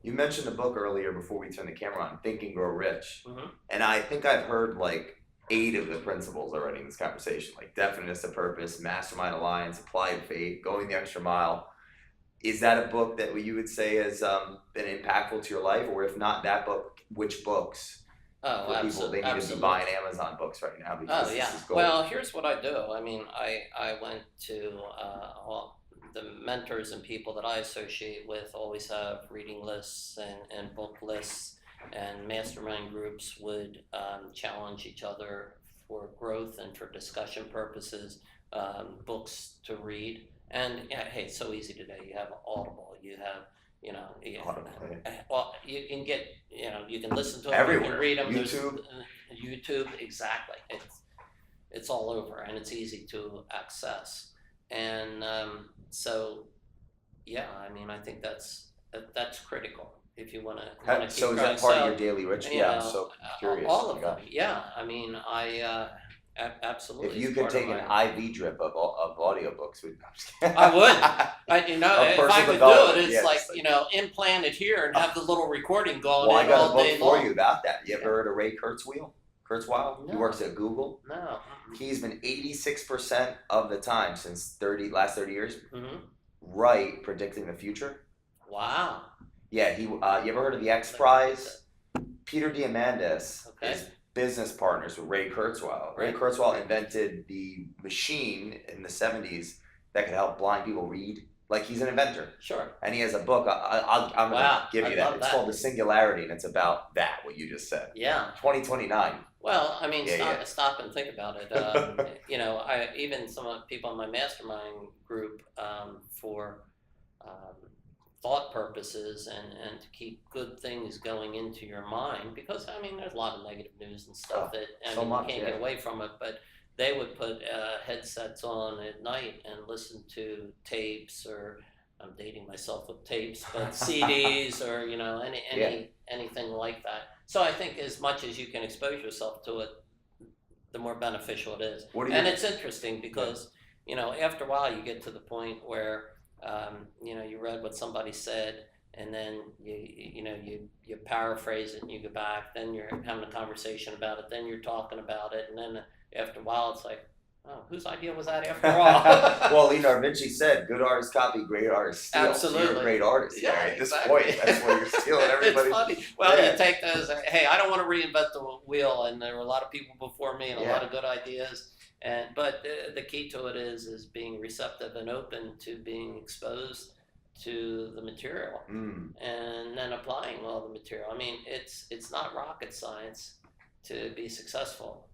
You mentioned a book earlier before we turned the camera on, Think and Grow Rich. Hmm. And I think I've heard like 8 of the principles already in this conversation, like definiteness of purpose, mastermind alliance, applied faith, going the extra mile. Is that a book that you would say has been impactful to your life? Or if not that book, which books Oh, for people they need to be absolutely. buying Amazon books right now Oh, because yeah. this is gold. Well, here's what I do. I mean, I went to well, the mentors and people that I associate with always have reading lists and book lists, and mastermind groups would challenge each other for growth and for discussion purposes, books to read. And yeah, hey, it's so easy today. You have Audible, you have, Autoplay. well, you can get, you can listen to them, you can Everywhere. read them. There's YouTube. YouTube, exactly. It's all over and it's easy to access. And so, yeah, I mean, I think that's critical if you want to keep So is growing. that part of So, your daily ritual? you Yeah, I'm know, so curious. all Oh my of them. gosh. Yeah, I mean, absolutely. If you It's could part of take an my. IV drip of audiobooks, I'm just kidding. I would. If I Personal could do development, it, it's yeah, like, just like implant it here and have the little recording going well, I in got a all book day for long. you about that. You ever Yeah. heard of Ray Kurzweil? He No, works at Google. no. He's been 86% of the time since last 30 years Mm-hmm. right predicting the future. Wow. Yeah, you ever heard of the X Like, Prize? Peter Diamandis okay. is business partners with Ray Kurzweil. Ray Right. Kurzweil invented the machine in the 70s that could help blind people read. Like he's an inventor. Sure. And he has a book. I'm going to Wow, give I you that. love It's that. called The Singularity, and it's about that, what you just said. Yeah. 2029. Well, I mean, Yeah, stop and think about it. I even some of the people in my mastermind group for um, thought purposes and to keep good things going into your mind, because I mean, there's a lot of negative news and stuff that I so mean much, you can't yeah. get away from it. But they would put headsets on at night and listen to tapes, or I'm dating myself with tapes, but CDs, or anything like that. So I think as much as you can expose yourself to it, the more beneficial it is. And it's interesting because, after a while you get to the point where, you read what somebody said, and then you paraphrase it and you go back, then you're having a conversation about it, then you're talking about it, and then after a while it's like, oh, whose idea was that after all? Well, Leonardo da Vinci said, "Good artists copy, great artists steal." Absolutely. So you're a great artist. Yeah, At exactly. this point, that's where you're stealing everybody. It's funny. Well, Yeah. you take those. Hey, I don't want to reinvent the wheel, and there were a lot of people before me and a lot of good ideas. But the key to it is being receptive and open to being exposed to the material, and then applying all the material. I mean, it's not rocket science to be successful.